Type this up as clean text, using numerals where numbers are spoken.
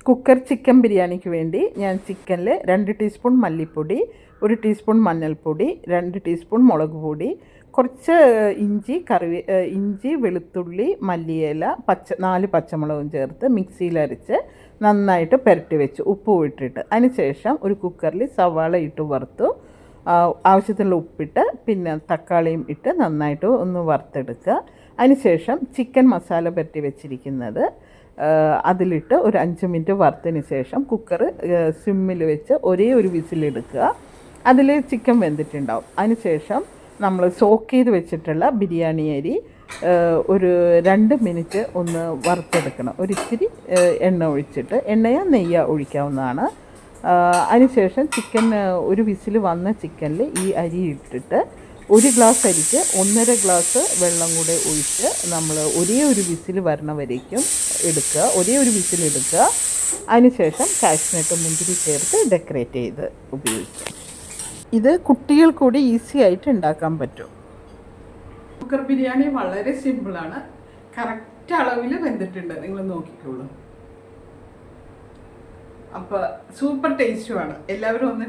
Cooker chicken ബിരിയാണിക്ക് വേണ്ടി ഞാൻ ചിക്കനിൽ 2 ടീസ്പൂൺ മല്ലിപ്പൊടി, 1 ടീസ്പൂൺ മഞ്ഞൾപ്പൊടി, 2 ടീസ്പൂൺ മുളക് പൊടി, കുറച്ച് ഇഞ്ചി, വെളുത്തുള്ളി, മല്ലിയില, 4 പച്ചമുളകും ചേർത്ത് മിക്സിയിലരച്ച് നന്നായിട്ട് പുരട്ടി വെച്ചു, ഉപ്പ് ഇട്ടിട്ട്. അതിനുശേഷം ഒരു കുക്കറിൽ സവാള ഇട്ട് വറുത്തു, ആവശ്യത്തിനുള്ള ഉപ്പിട്ട് പിന്നെ തക്കാളിയും ഇട്ട് നന്നായിട്ട് ഒന്ന് വറുത്തെടുക്കുക. അതിനുശേഷം ചിക്കൻ മസാല പുരട്ടി വെച്ചിരിക്കുന്നത് അതിലിട്ട് ഒരു 5 മിനിറ്റ് വറുത്തതിന് ശേഷം കുക്കർ സിമ്മിൽ വെച്ച് ഒരേ ഒരു വിസിലെടുക്കുക. അതിൽ ചിക്കൻ വെന്തിട്ടുണ്ടാവും. അതിനുശേഷം നമ്മൾ സോക്ക് ചെയ്ത് വെച്ചിട്ടുള്ള ബിരിയാണി അരി ഒരു 2 മിനിറ്റ് ഒന്ന് വറുത്തെടുക്കണം. ഒരിത്തിരി എണ്ണ ഒഴിച്ചിട്ട്, എണ്ണയോ നെയ്യോ ഒഴിക്കാവുന്നതാണ്. അതിനുശേഷം ചിക്കൻ ഒരു വിസിൽ വന്ന ചിക്കനിൽ ഈ അരി ഇട്ടിട്ട് 1 ഗ്ലാസ് അരിക്ക് 1.5 ഗ്ലാസ് വെള്ളം കൂടെ ഒഴിച്ച് നമ്മൾ ഒരേ ഒരു വിസിൽ വരണവരേക്കും എടുക്കുക, ഒരേ ഒരു വിസിൽ എടുക്കുക. അതിനുശേഷം കാഷ്നട്ട് മുന്തിരി ചേർത്ത് ഡെക്കറേറ്റ് ചെയ്ത് ഉപയോഗിക്കുക. ഇത് കുട്ടികൾ കൂടി ഈസി ആയിട്ട് ഉണ്ടാക്കാൻ പറ്റും. കുക്കർ ബിരിയാണി വളരെ സിമ്പിളാണ്, കറക്റ്റ് അളവിൽ വെന്തിട്ടുണ്ട്, നിങ്ങൾ നോക്കിക്കോളൂ. അപ്പോൾ സൂപ്പർ ടേസ്റ്റുമാണ്. എല്ലാവരും ഒന്ന്